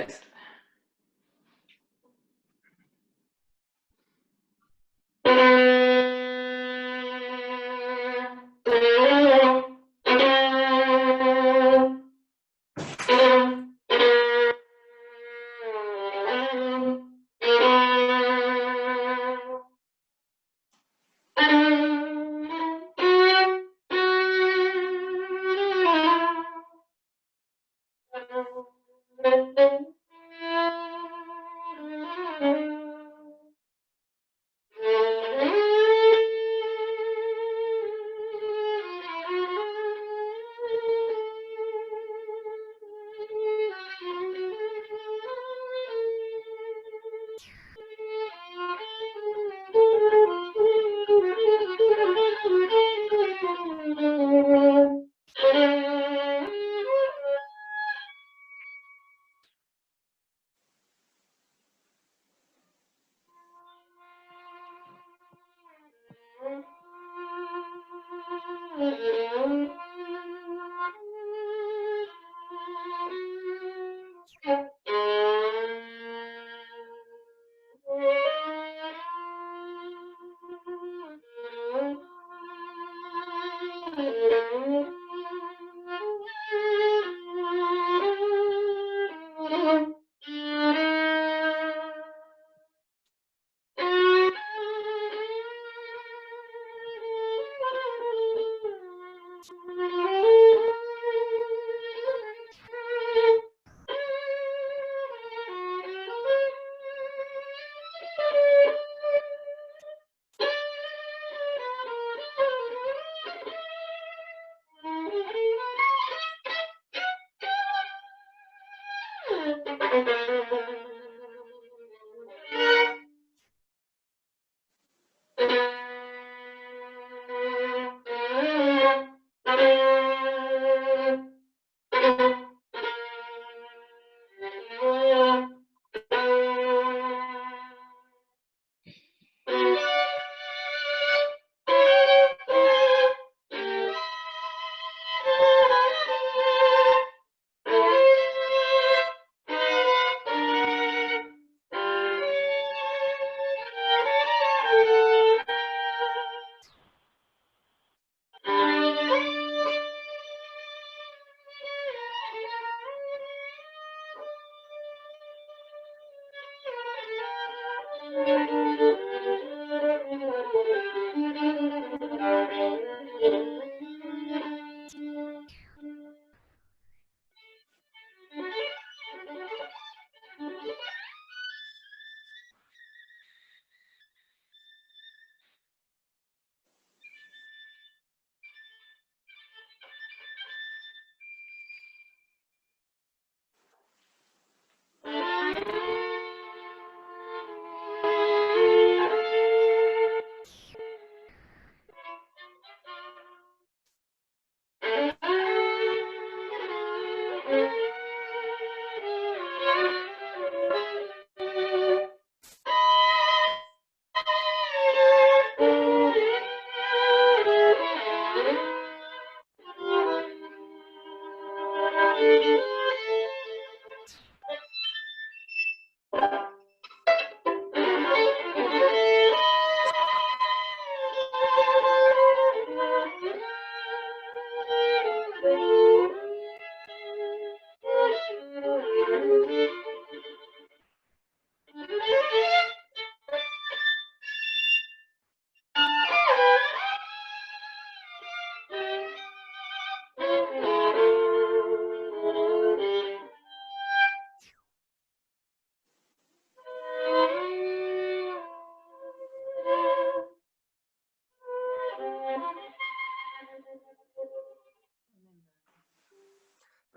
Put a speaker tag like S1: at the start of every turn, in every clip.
S1: surprised.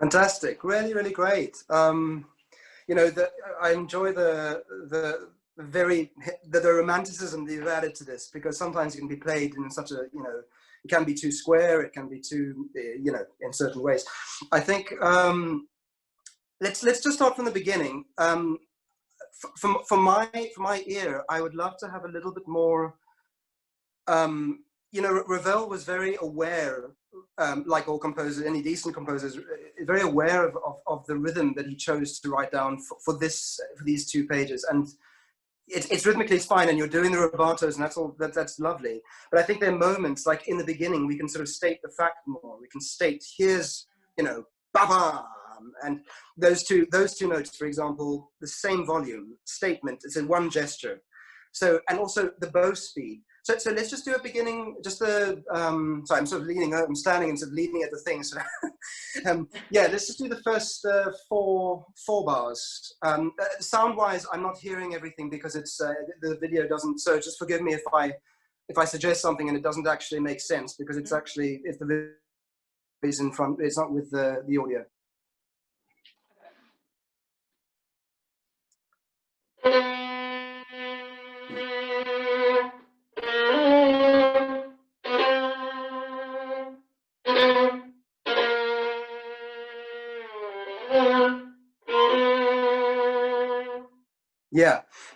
S2: Fantastic, really, really great. You know, I enjoy the romanticism that you've added to this, because sometimes it can be played in such a, you know, it can be too square, it can be too, you know, in certain ways. I think let's just start from the beginning. For my ear, I would love to have a little bit more. You know, Ravel was very aware like all composers, any decent composers, very aware of the rhythm that he chose to write down for these 2 pages. And it's rhythmically fine, and you're doing the rubatos, and that's all. That's lovely. But I think there are moments, like in the beginning, we can sort of state the fact more. We can state, here's, you know, ba-bam, and those two notes, for example, the same volume statement. It's in one gesture. So, and also the bow speed. So let's just do a beginning, just the, sorry, I'm sort of leaning, I'm standing and sort of leaning at the thing. So, yeah, let's just do the first four bars. Sound-wise, I'm not hearing everything because it's, the video doesn't, so just forgive me if I suggest something and it doesn't actually make sense, because it's actually, if the video is in front, it's not with the audio.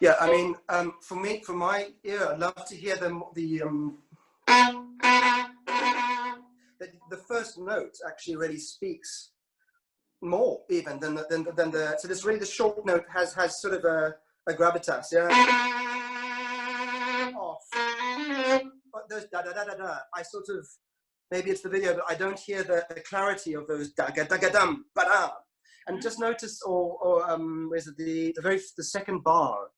S2: Yeah. I mean, for my ear, I'd love to hear the first note actually really speaks more even than the. So this really, the short note has sort of a gravitas. Yeah. Off. But those da da da da da, I sort of, maybe it's the video, but I don't hear the clarity of those da ga da ga dum ba da. And just notice, or is it the second bar?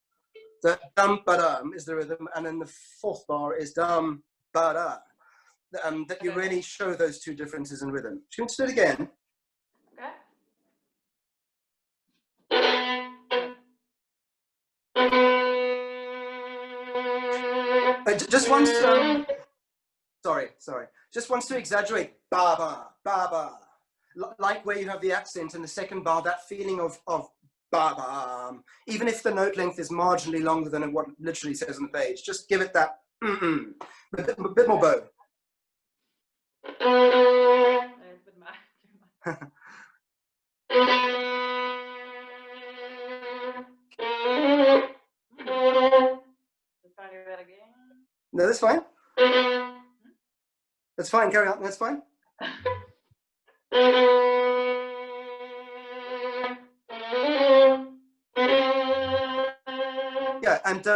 S2: The dum ba dum is the rhythm, and then the fourth bar is dum ba da. That you really show those 2 differences in rhythm. Should we do it again? Okay. Just wants to. Sorry. Just wants to exaggerate ba ba ba ba. Like where you have the accent in the second bar, that feeling of ba ba, even if the note length is marginally longer than what it literally says on the page, just give it that a bit more bow. No, that's fine. That's fine, carry on, that's fine. Yeah, and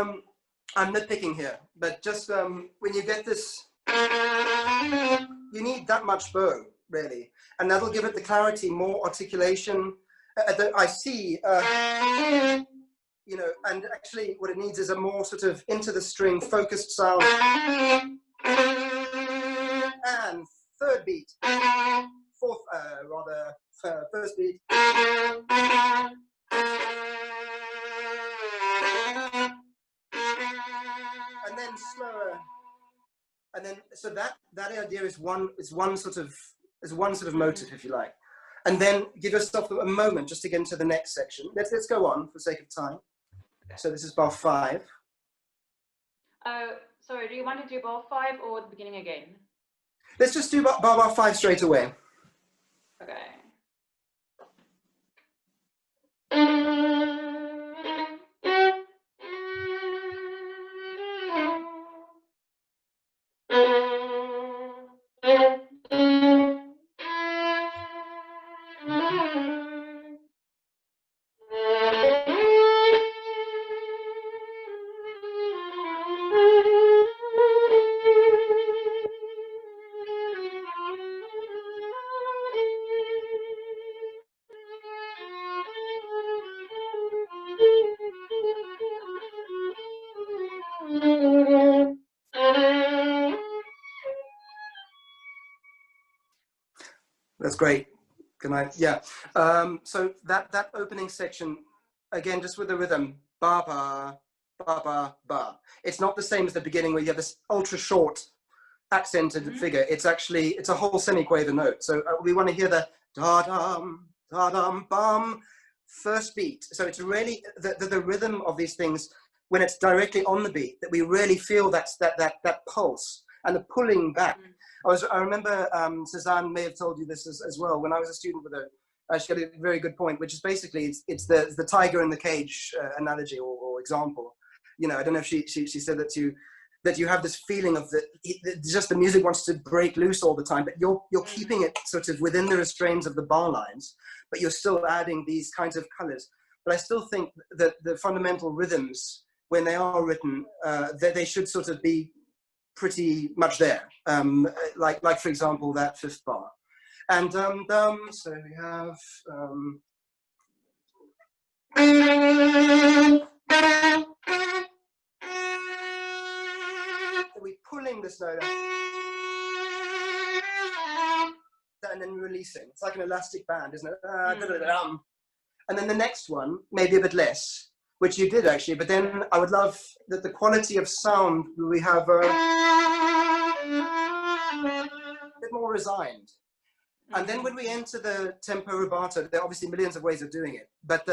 S2: I'm nitpicking here, but just when you get this, you need that much bow, really, and that'll give it the clarity, more articulation. I see, you know, and actually what it needs is a more sort of into the string focused sound. And third beat, fourth, first beat. And then slower. And then, so that idea is one sort of motive, if you like. And then give yourself a moment just to get into the next section. Let's go on for the sake of time. Okay. So this is bar 5.
S1: Sorry, do you want to do bar 5 or the beginning again?
S2: Let's just do bar 5 straight away.
S1: Okay.
S2: That's great. Good night. Yeah. So that opening section, again, just with the rhythm, ba ba ba ba ba. It's not the same as the beginning where you have this ultra short accented figure. It's actually a whole semiquaver note. So we want to hear the da dum bum first beat. So it's really the rhythm of these things when it's directly on the beat that we really feel that pulse and the pulling back. I remember Tzigane may have told you this as well. When I was a student with her, she had a very good point, which is basically it's the tiger in the cage analogy or example. You know, I don't know if she said that to you. that you have this feeling of just the music wants to break loose all the time, but you're keeping it sort of within the restraints of the bar lines, but you're still adding these kinds of colors. But I still think that the fundamental rhythms, when they are written, they should sort of be pretty much there. Like for example, that fifth bar. And so we have we're pulling this note out, and then releasing. It's like an elastic band, isn't it? And then the next one, maybe a bit less, which you did actually, but then I would love that the quality of sound, we have a bit more resigned. And then when we enter the tempo rubato, there are obviously millions of ways of doing it, but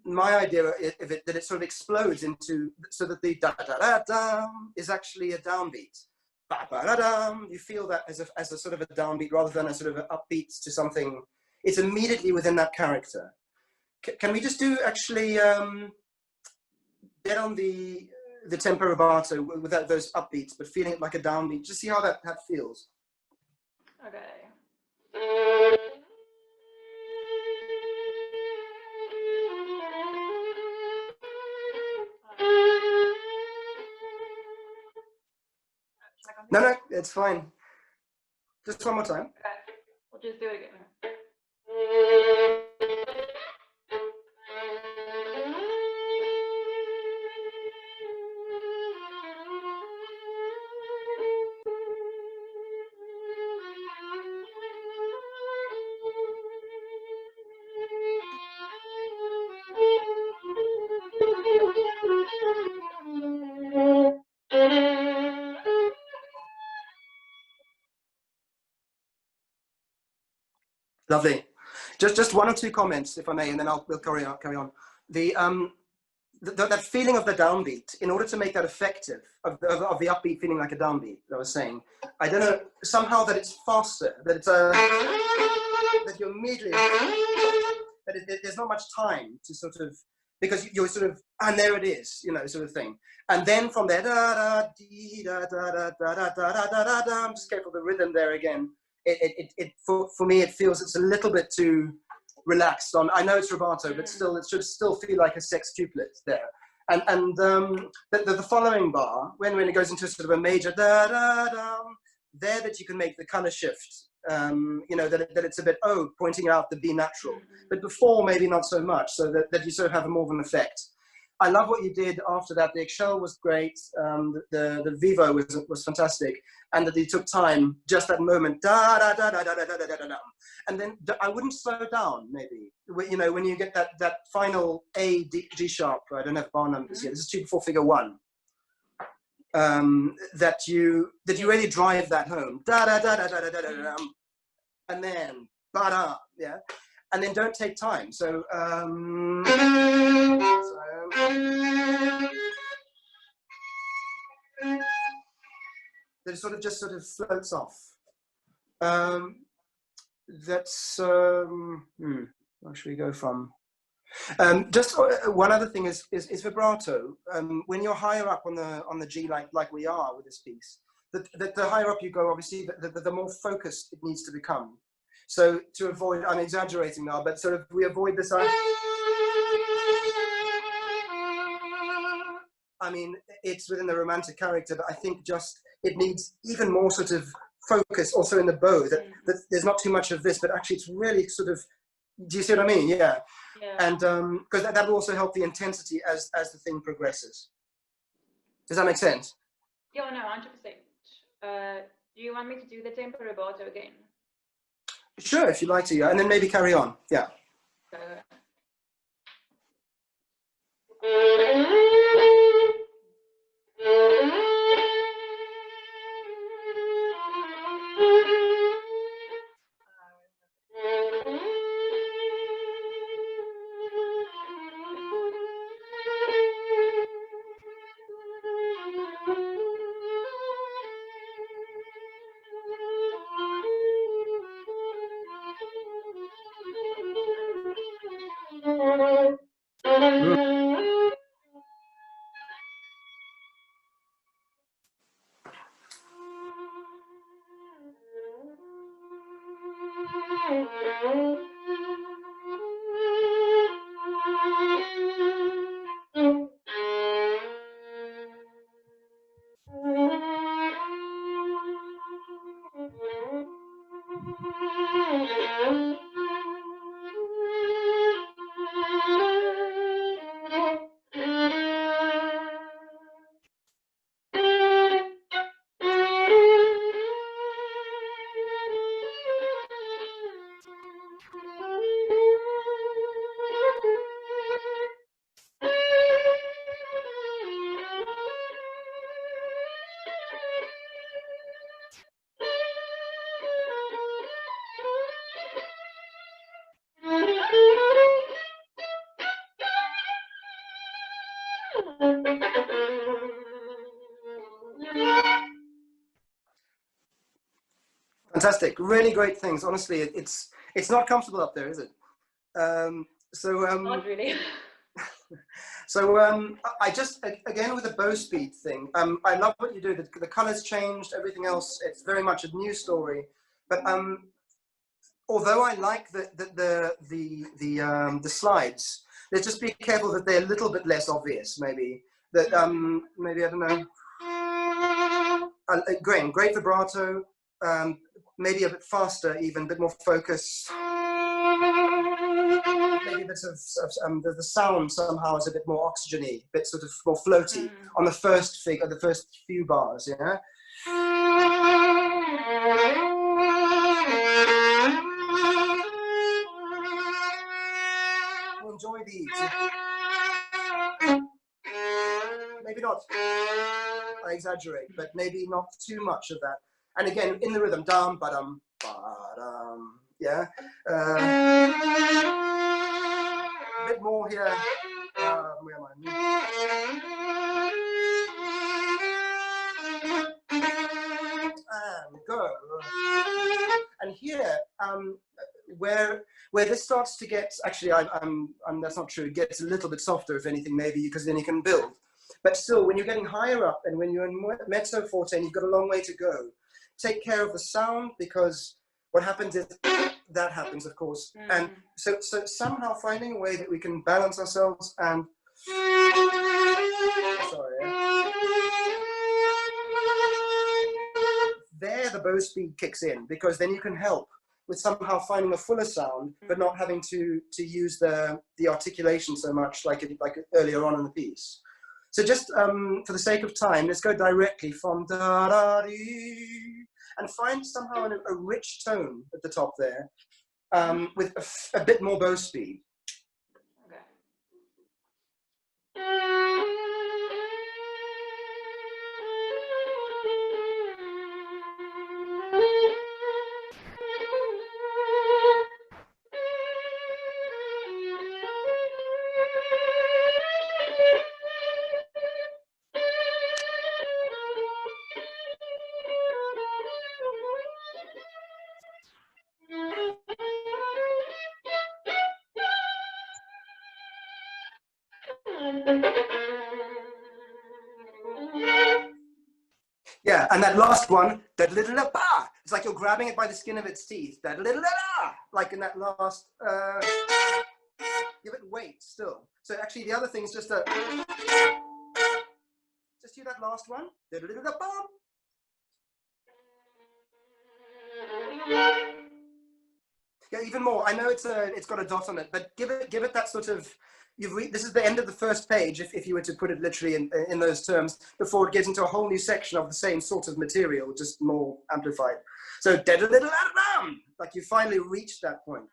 S2: my idea of it, that it sort of explodes into, so that the da-da-da-da is actually a downbeat. Ba-ba-da-dum. You feel that as a sort of a downbeat rather than a sort of an upbeat to something. It's immediately within that character. Can we just do actually get on the tempo rubato without those upbeats, but feeling it like a downbeat? Just see how that feels.
S1: Okay.
S2: No, it's fine. Just one more time.
S1: Okay. We'll just do it again.
S2: Lovely. Just one or two comments, if I may, and then we'll carry on. That feeling of the downbeat, in order to make that effective, of the upbeat feeling like a downbeat, I was saying, I don't know, somehow that it's faster, that it's that you immediately, that there's not much time to sort of, because you're sort of, and there it is, you know, sort of thing. And then from there, da da dee da da da da da da da da da, just careful the rhythm there again. For me, it feels it's a little bit too relaxed on. I know it's rubato, but still, it should still feel like a sextuplet there. And the following bar, when it goes into sort of a major da da da, there that you can make the color shift. You know, that it's a bit pointing out the B natural, but before maybe not so much, so that you sort of have more of an effect. I love what you did after that. The Excel was great. The Vivo was fantastic, and that you took time, just that moment, da da da da da da da da da da, and then I wouldn't slow down. Maybe, you know, when you get that final A G sharp. I don't have bar numbers yet. This is 2 before figure 1. That you really drive that home, da da da da da da da da, and then ba da, yeah. And then don't take time. So, that sort of just sort of floats off. That's where should we go from? Just one other thing is vibrato. When you're higher up on the G, like we are with this piece, the higher up you go, obviously, the more focused it needs to become. So to avoid, I'm exaggerating now, but sort of we avoid this. I mean, it's within the romantic character, but I think just it needs even more sort of focus also in the bow, that there's not too much of this, but actually it's really sort of, do you see what I mean? Yeah. And because that will also help the intensity as the thing progresses. Does that make sense?
S1: Yeah, no, 100%. Do you want me to do the tempo rubato again?
S2: Sure, if you'd like to, yeah. And then maybe carry on. Yeah. Fantastic, really great things. Honestly, it's not comfortable up there, is it?
S1: Not really.
S2: I just, again, with the bow speed thing, I love what you do. The colors changed, everything else. It's very much a new story. But although I like the slides, let's just be careful that they're a little bit less obvious. Maybe that maybe I don't know. Great vibrato. Maybe a bit faster, even a bit more focus. Maybe a bit of the sound somehow is a bit more oxygeny, a bit sort of more floaty on the first the first few bars, yeah. Enjoy these. Maybe not. I exaggerate, but maybe not too much of that. And again, in the rhythm, dum, ba-dum, ba-dum, yeah. A bit more here. Where am I? And go. And here, where this starts to get, actually, that's not true. It gets a little bit softer, if anything, maybe, because then you can build. But still, when you're getting higher up and when you're in mezzo forte, and you've got a long way to go, take care of the sound, because what happens is that happens, of course. And so somehow finding a way that we can balance ourselves and there the bow speed kicks in, because then you can help with somehow finding a fuller sound, but not having to use the articulation so much like earlier on in the piece. So just for the sake of time, let's go directly from da da dee and find somehow a rich tone at the top there, with a bit more bow speed. Yeah, and that last one, it's like you're grabbing it by the skin of its teeth. Like in that last, give it weight still. So actually the other thing is just do that last one. Yeah, even more. I know it's got a dot on it, but give it that sort of. This is the end of the first page, if you were to put it literally in those terms, before it gets into a whole new section of the same sort of material, just more amplified. So, like you finally reached that point.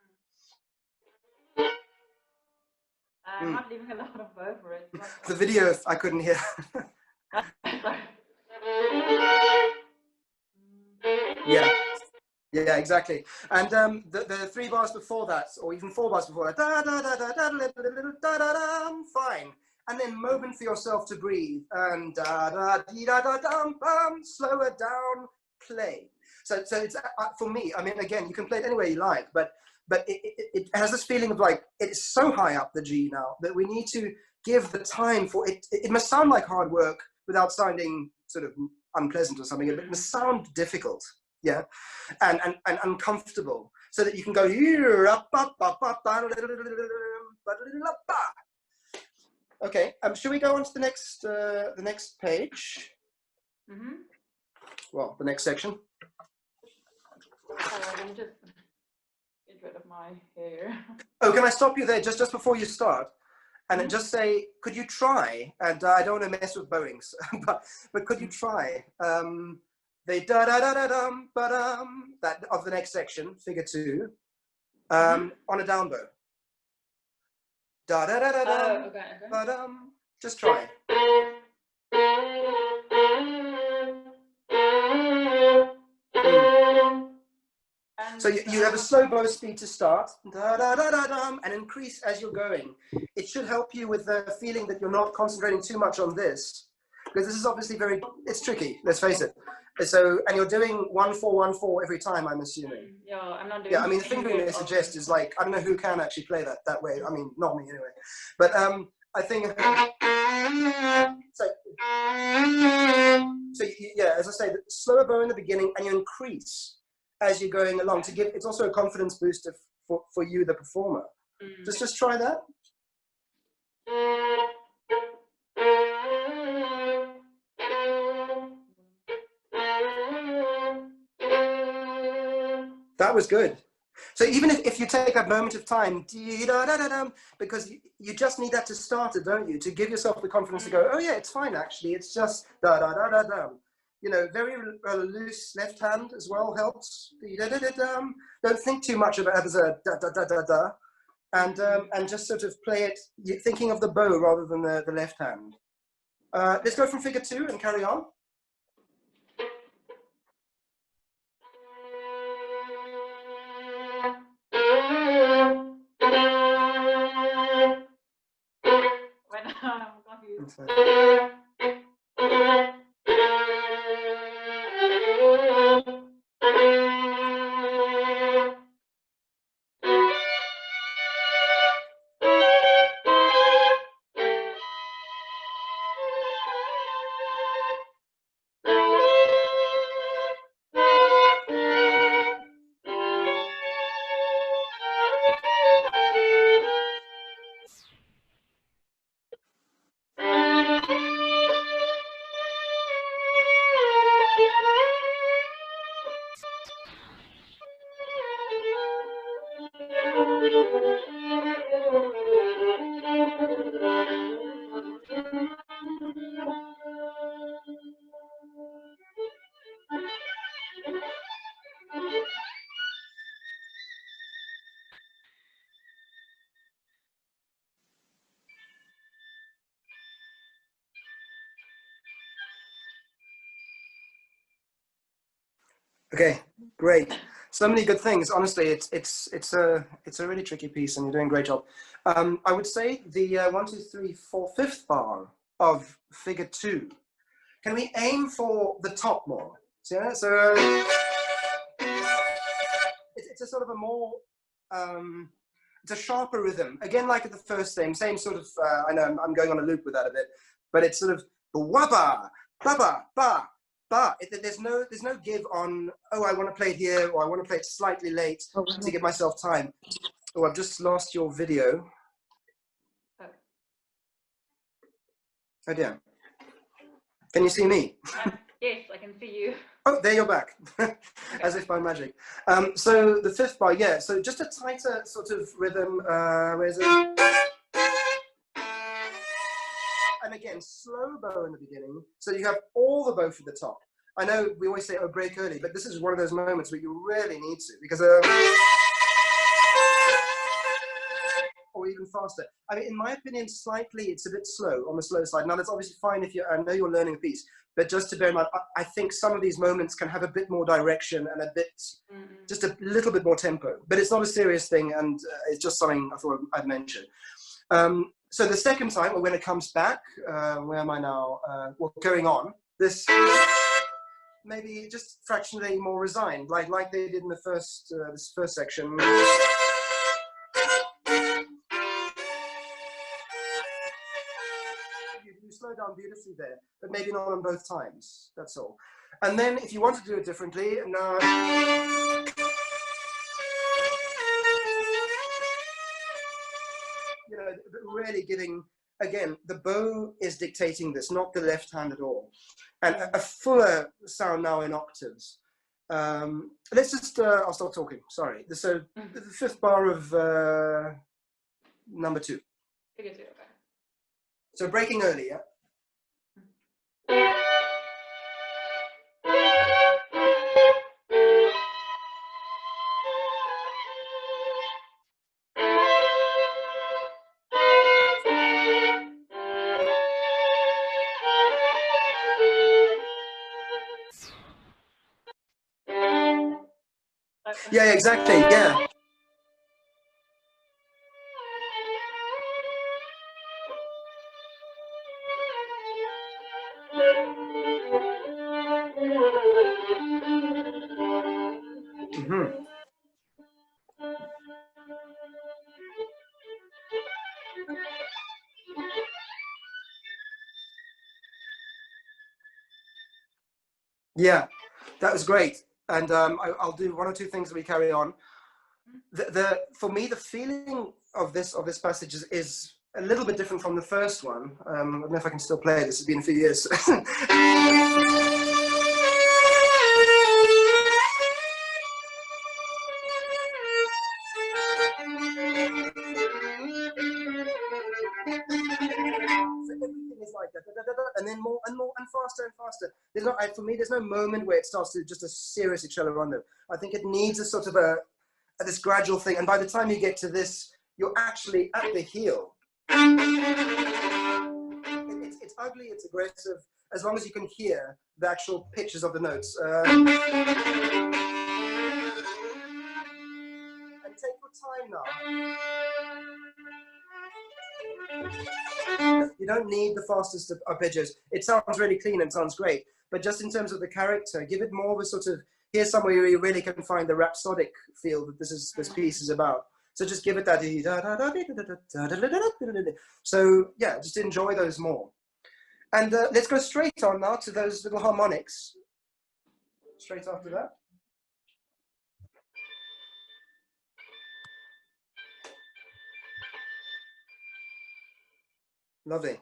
S1: I'm not leaving a lot of bow for it.
S2: The video, I couldn't hear. Yeah. Yeah, exactly. And the 3 bars before that, or even 4 bars before that, fine. And then moment for yourself to breathe, and slower down, play. So it's for me. I mean, again, you can play it any way you like, but it has this feeling of like it's so high up the G now that we need to give the time for it. It must sound like hard work without sounding sort of unpleasant or something. It must sound difficult. Yeah, and uncomfortable. so that you can go okay. Should we go on to the next page?
S1: Mm-hmm.
S2: Well, the next section.
S1: Let me just get rid of my hair.
S2: Oh, can I stop you there just before you start? And
S1: Mm-hmm.
S2: just say, could you try, and I don't want to mess with bowings, but could you try the da-da-da-da-dum, ba-dum, that of the next section, figure 2, on a down bow. Da-da-da-da-dum,
S1: Okay.
S2: ba-dum. Just try. So you have a slow bow speed to start, da-da-da-da-dum, and increase as you're going. It should help you with the feeling that you're not concentrating too much on this, because this is obviously it's tricky, let's face it. So, and you're doing 1-4-1-4 every time, I'm assuming.
S1: Yeah, I'm not doing.
S2: Yeah, I mean, the fingering they suggest is like, I don't know who can actually play that way. I mean, not me anyway. But I think, so yeah, as I say, slower bow in the beginning, and you increase as you're going along to give. It's also a confidence booster for you, the performer. Just try that. That was good. So even if you take that moment of time, because you just need that to start it, don't you? To give yourself the confidence to go, oh yeah, it's fine actually. It's just da-da-da-da-dum. You know, very loose left hand as well helps. Don't think too much about it as a da-da-da-da-da. And just sort of play it, thinking of the bow rather than the left hand. Let's go from figure 2 and carry on.
S1: When I'm confused.
S2: Okay, great. So many good things. Honestly, it's a really tricky piece, and you're doing a great job. I would say the 1, 2, 3, 4, 5th bar of figure 2. Can we aim for the top more? So, it's a sort of a more it's a sharper rhythm. Again, like at the first thing, same sort of. I know I'm going on a loop with that a bit, but it's sort of wabba, baba, ba. But there's no give on, oh, I want to play it here, or I want to play it slightly late to give myself time. Oh, I've just lost your video. Oh dear. Can you see me?
S1: Yes, I can see you.
S2: Oh, there you're back, as if by magic. So the 5th bar, yeah, so just a tighter sort of rhythm. Where is it? And again, slow bow in the beginning, so you have all the bow for the top. I know we always say, oh, break early, but this is one of those moments where you really need to, because or even faster. I mean, in my opinion, slightly, it's a bit slow, on the slow side. Now, that's obviously fine if I know you're learning a piece, but just to bear in mind, I think some of these moments can have a bit more direction and a bit, just a little bit more tempo. But it's not a serious thing, and it's just something I thought I'd mention. So the second time, or when it comes back, where am I now? Well, going on, this maybe just fractionally more resigned, like they did in the first this first section. You slow down beautifully there, but maybe not on both times. That's all. And then if you want to do it differently, now know, really giving, again, the bow is dictating this, not the left hand at all. And a fuller sound now in octaves. Let's just, I'll stop talking, sorry. So the fifth bar of number 2.
S1: Figure 2, okay.
S2: So breaking early, yeah? Yeah, exactly, yeah. Mm-hmm. Yeah, that was great. And I'll do 1 or 2 things as we carry on. For me, the feeling of this passage is a little bit different from the first one. I don't know if I can still play it. This has been a few years. Everything is like that, and then more and more and faster and faster. There's not, for me, there's no moment where it starts to just a serious accelerondo. I think it needs a sort of this gradual thing, and by the time you get to this, you're actually at the heel. It's ugly, it's aggressive, as long as you can hear the actual pitches of the notes. And take your time now. You don't need the fastest of pitches. It sounds really clean and sounds great, but just in terms of the character, give it more of a sort of, here's somewhere where you really can find the rhapsodic feel that this piece is about. So just give it that. So yeah, just enjoy those more. And let's go straight on now to those little harmonics. Straight after that. Lovely.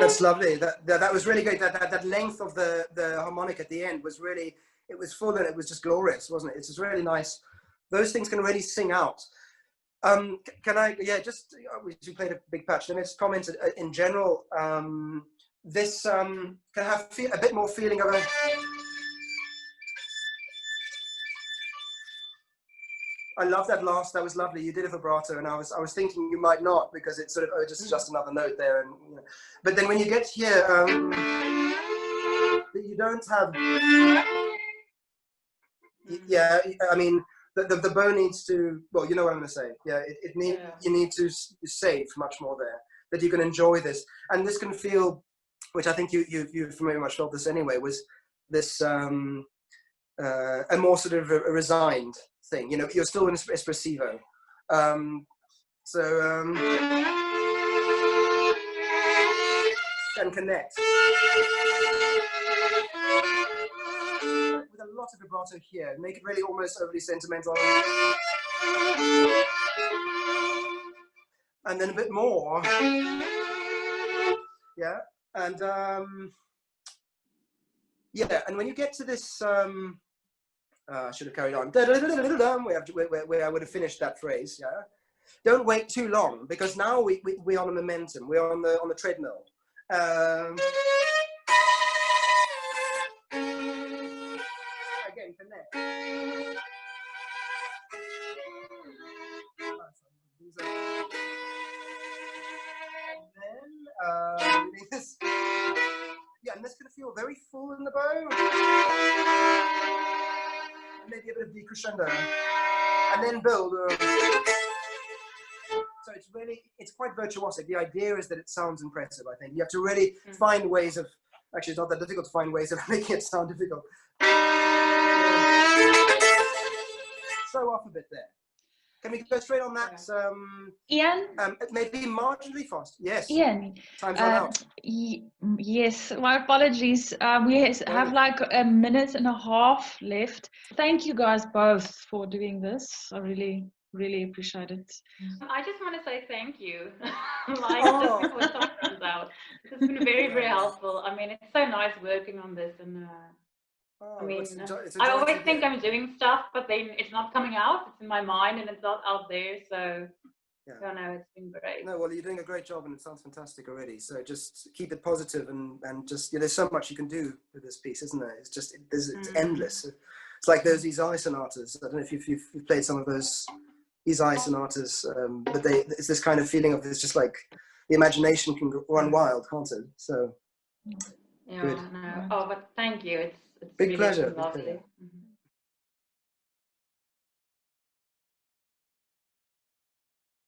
S2: That's lovely. That was really great. That length of the harmonic at the end was really, it was full and it was just glorious, wasn't it? It's just really nice. Those things can really sing out. Can I, yeah, just, we played a big patch. Let me just comment in general. This can have a bit more feeling of a, I love that last. That was lovely. You did a vibrato, and I was thinking you might not, because it's sort of just another note there, and you know. But then when you get here, you don't have. Yeah, I mean the bow needs to. Well, you know what I'm going to say. Yeah, you need to save much more there, that you can enjoy this, and this can feel, which I think you've very much felt this anyway, was this a more sort of a resigned thing. You know, you're still in espressivo, and connect with a lot of vibrato here. Make it really almost overly sentimental, and then a bit more. Yeah, and yeah, and when you get to this Should have carried on. Where I would have finished that phrase. Yeah. Don't wait too long, because now we're on a momentum. We're on the treadmill. Again, connect. And then yeah, and this can feel very full in the bow. Maybe a bit of decrescendo, and then build. So it's quite virtuosic. The idea is that it sounds impressive. I think you have to really find ways of. Actually, it's not that difficult to find ways of making it sound difficult. Show off a bit there. Can we go straight on that?
S3: Ian?
S2: Maybe marginally fast. Yes.
S3: Ian?
S2: Time's run out.
S3: Yes, my apologies. We have like a minute and a half left. Thank you guys both for doing this. I really, really appreciate it.
S1: I just want to say thank you. Just before time runs out. This has been very, very helpful. I mean, it's so nice working on this, and I mean, I always think I'm doing stuff, but then it's not coming out. It's in my mind, and it's not out there. So, yeah, no, it's been great.
S2: No, well, you're doing a great job, and it sounds fantastic already. So just keep it positive, and just there's so much you can do with this piece, isn't there? It's just it's endless. It's like those Isai sonatas. I don't know if you've played some of those Isai sonatas, but it's this kind of feeling of it's just like the imagination can run wild, can't it? So
S1: yeah, good. No. Oh, but thank you. It's
S2: big
S1: really
S2: pleasure.
S1: lovely.
S2: Big pleasure.